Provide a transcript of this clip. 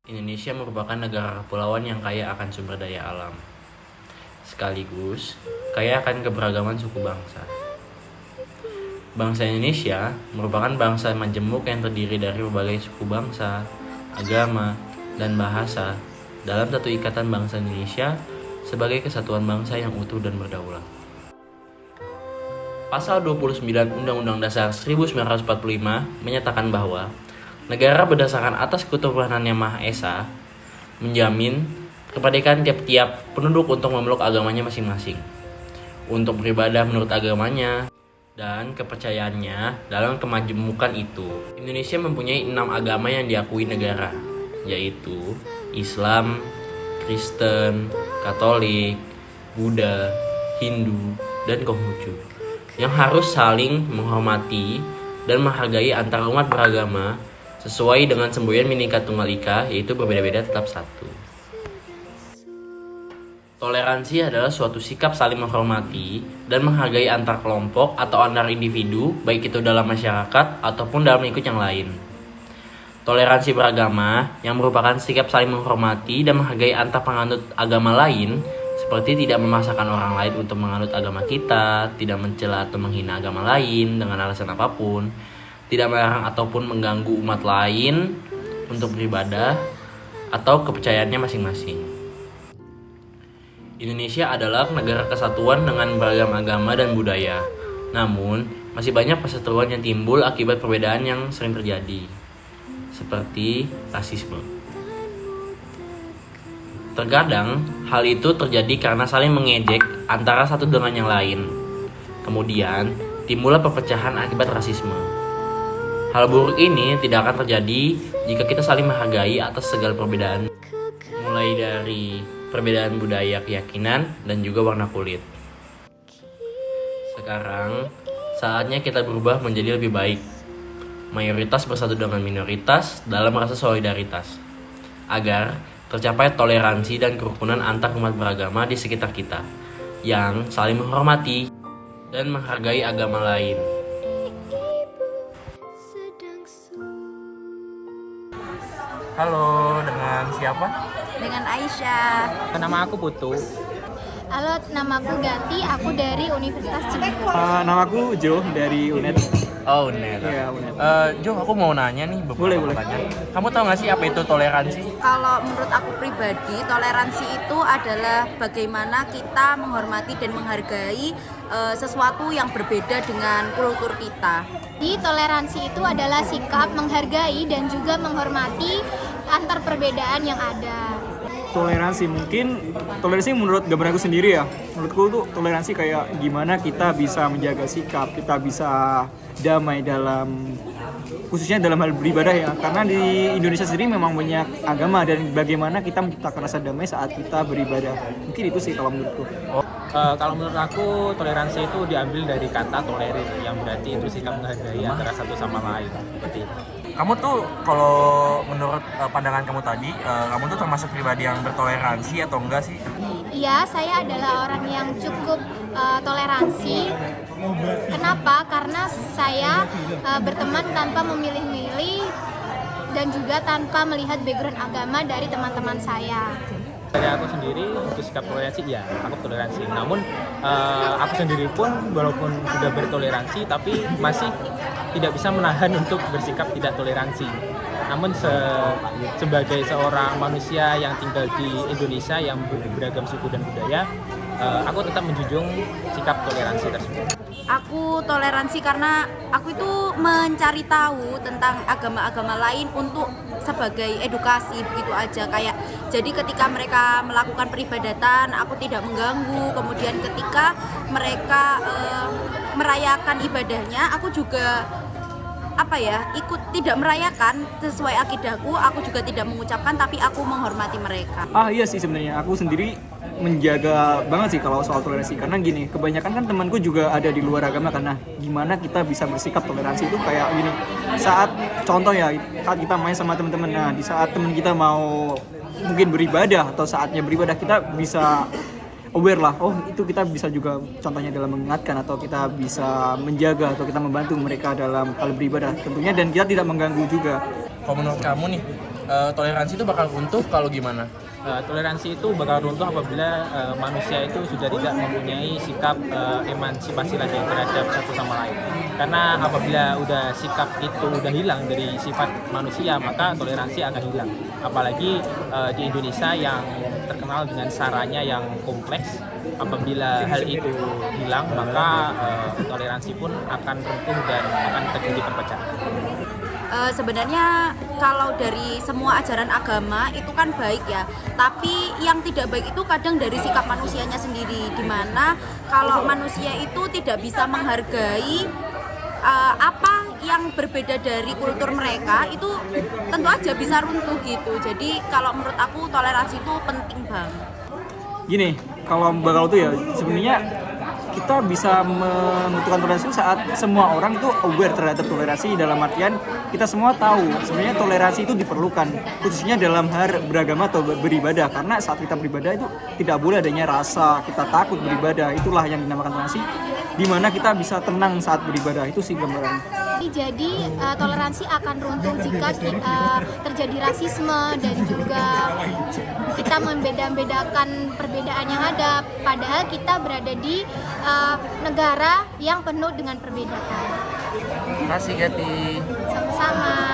Indonesia merupakan negara kepulauan yang kaya akan sumber daya alam, sekaligus kaya akan keberagaman suku bangsa. Bangsa Indonesia merupakan bangsa majemuk yang terdiri dari berbagai suku bangsa, agama, dan bahasa dalam satu ikatan bangsa Indonesia sebagai kesatuan bangsa yang utuh dan berdaulat. Pasal 29 Undang-Undang Dasar 1945 menyatakan bahwa negara berdasarkan atas ketuhanan yang Maha Esa menjamin kemerdekaan tiap-tiap penduduk untuk memeluk agamanya masing-masing, untuk beribadah menurut agamanya dan kepercayaannya dalam kemajemukan itu. Indonesia mempunyai 6 agama yang diakui negara, yaitu Islam, Kristen, Katolik, Buddha, Hindu, dan Konghucu, yang harus saling menghormati dan menghargai antar umat beragama sesuai dengan semboyan Bhinneka Tunggal Ika, yaitu berbeda-beda tetap satu. Toleransi adalah suatu sikap saling menghormati dan menghargai antar kelompok atau antar individu, baik itu dalam masyarakat ataupun dalam lingkup yang lain. Toleransi beragama yang merupakan sikap saling menghormati dan menghargai antar penganut agama lain, seperti tidak memaksakan orang lain untuk menganut agama kita, tidak mencela atau menghina agama lain dengan alasan apapun, tidak melarang ataupun mengganggu umat lain untuk beribadah atau kepercayaannya masing-masing. Indonesia adalah negara kesatuan dengan beragam agama dan budaya. Namun, masih banyak perseteruan yang timbul akibat perbedaan yang sering terjadi, seperti rasisme. Terkadang, hal itu terjadi karena saling mengejek antara satu dengan yang lain. Kemudian, timbullah perpecahan akibat rasisme. Hal buruk ini tidak akan terjadi jika kita saling menghargai atas segala perbedaan, mulai dari perbedaan budaya, keyakinan, dan juga warna kulit. Sekarang, saatnya kita berubah menjadi lebih baik. Mayoritas bersatu dengan minoritas dalam rasa solidaritas, agar tercapai toleransi dan kerukunan antar umat beragama di sekitar kita, yang saling menghormati dan menghargai agama lain. Halo, dengan siapa? Dengan Aisyah. Nama aku Putu. Halo, namaku Gati, aku dari Universitas Cibubur. Nama aku Jo dari UNED. Oh, Net. Iya, UNED. Jo, aku mau nanya nih beberapa Boleh. pertanyaan. Kamu tahu nggak sih apa itu toleransi? Kalau menurut aku pribadi, toleransi itu adalah bagaimana kita menghormati dan menghargai sesuatu yang berbeda dengan kultur kita. Jadi toleransi itu adalah sikap menghargai dan juga menghormati antar perbedaan yang ada. Toleransi menurut gambaran aku sendiri ya. Menurutku tuh toleransi kayak gimana kita bisa menjaga sikap, kita bisa damai dalam, khususnya dalam hal beribadah ya. Karena di Indonesia sendiri memang banyak agama, dan bagaimana kita menciptakan rasa damai saat kita beribadah. Mungkin itu sih kalau menurutku. Kalau menurut aku, toleransi itu diambil dari kata tolerir, yang berarti itu sikap menghargai antara satu sama lain, seperti itu. Kamu tuh kalau menurut pandangan kamu tadi, kamu tuh termasuk pribadi yang bertoleransi atau enggak sih? Iya, saya adalah orang yang cukup toleransi. Kenapa? Karena saya berteman tanpa memilih-milih dan juga tanpa melihat background agama dari teman-teman saya. Dari aku sendiri, untuk sikap toleransi, ya aku toleransi. Namun aku sendiri pun walaupun sudah bertoleransi, tapi masih tidak bisa menahan untuk bersikap tidak toleransi. Namun sebagai seorang manusia yang tinggal di Indonesia yang beragam suku dan budaya, aku tetap menjunjung sikap toleransi tersebut. Aku toleransi karena aku itu mencari tahu tentang agama-agama lain untuk sebagai edukasi, begitu aja. Kayak jadi ketika mereka melakukan peribadatan, aku tidak mengganggu. Kemudian ketika mereka merayakan ibadahnya, aku juga ikut tidak merayakan sesuai akidahku. Aku juga tidak mengucapkan, tapi aku menghormati mereka. Iya sih, sebenarnya aku sendiri menjaga banget sih kalau soal toleransi, karena gini, kebanyakan kan temanku juga ada di luar agama. Karena gimana kita bisa bersikap toleransi itu kayak gini, saat contoh ya, saat kita main sama teman-teman, nah di saat teman kita mau mungkin beribadah atau saatnya beribadah, kita bisa aware lah, oh itu kita bisa juga contohnya dalam mengingatkan, atau kita bisa menjaga, atau kita membantu mereka dalam hal beribadah tentunya, dan kita tidak mengganggu juga. Kalau menurut kamu nih, toleransi itu bakal runtuh kalau gimana? Toleransi itu bakal runtuh apabila manusia itu sudah tidak mempunyai sikap emansipasi lagi terhadap satu sama lain. Karena apabila sikap itu udah hilang dari sifat manusia, maka toleransi akan hilang. Apalagi di Indonesia yang terkenal dengan saranya yang kompleks. Apabila hal itu hilang, maka toleransi pun akan runtuh dan akan terjadi perpecahan. Sebenarnya kalau dari semua ajaran agama itu kan baik ya, tapi yang tidak baik itu kadang dari sikap manusianya sendiri, dimana kalau manusia itu tidak bisa menghargai apa yang berbeda dari kultur mereka, itu tentu aja bisa runtuh gitu. Jadi kalau menurut aku toleransi itu penting banget. Gini, kalau bakal tuh ya sebenarnya kita bisa menentukan toleransi saat semua orang itu aware terhadap toleransi, dalam artian kita semua tahu sebenarnya toleransi itu diperlukan khususnya dalam hal beragama atau beribadah, karena saat kita beribadah itu tidak boleh adanya rasa kita takut beribadah. Itulah yang dinamakan toleransi, di mana kita bisa tenang saat beribadah. Itu sih gambaran. Jadi toleransi akan runtuh jika terjadi rasisme dan juga kita membeda-bedakan perbedaan yang ada, padahal kita berada di negara yang penuh dengan perbedaan. Terima kasih Gati. Sama-sama.